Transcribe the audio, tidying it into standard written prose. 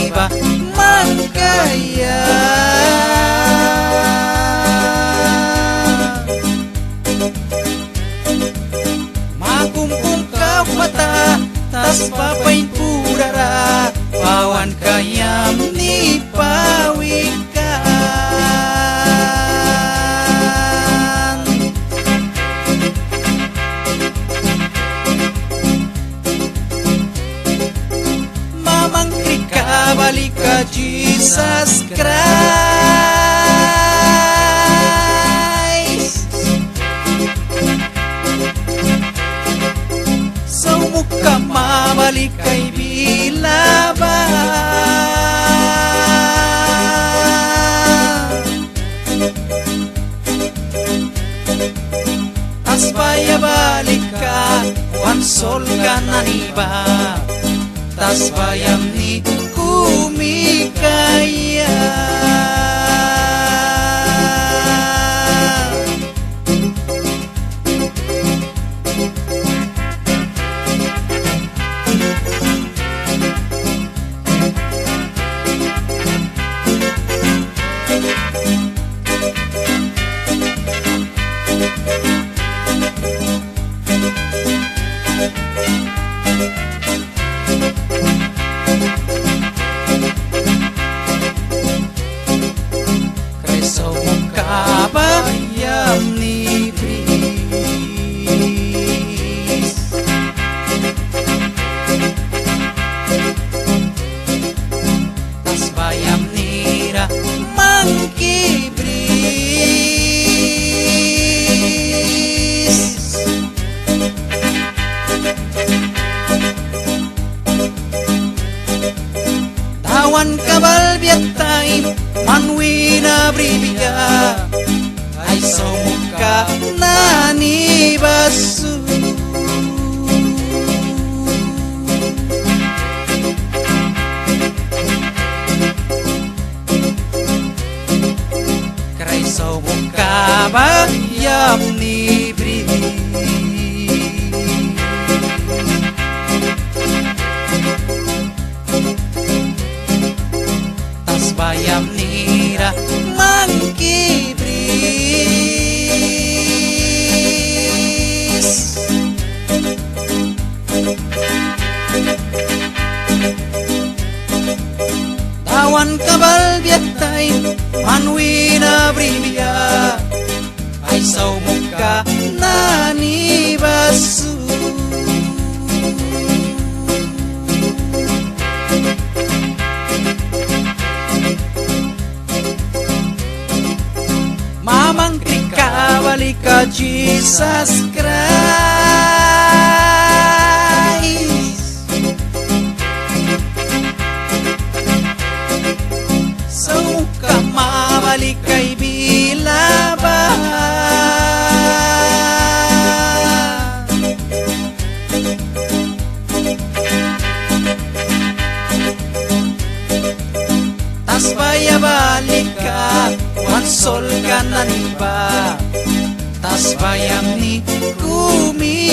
niba mangkaya. Makumpung kau mata tas papain purara pawan kayam ni pawikan. Mamang krika balik ka Jesus Christ. Sa muka mabalik kay bilaba. Tas baya balik ka wansol ka naniba. Tas bayam ni kumikaya. Kreso muka bayam ni bris. Tas bayam nira mangki bris. Tawan kabal biat time manwina bribiga ay somuka nani basu. Kray somuka bayam ni bribi. Tas bayam nira mangki bris. Tawan kabal biat time manwina bribia ay saw muka nani basu. Mamang krika balik ka Jesus Christ. Sa muka mabalik kay bilaba. Tas baya balik ka wansol ka naniba. Tas bayam ni kumikaya.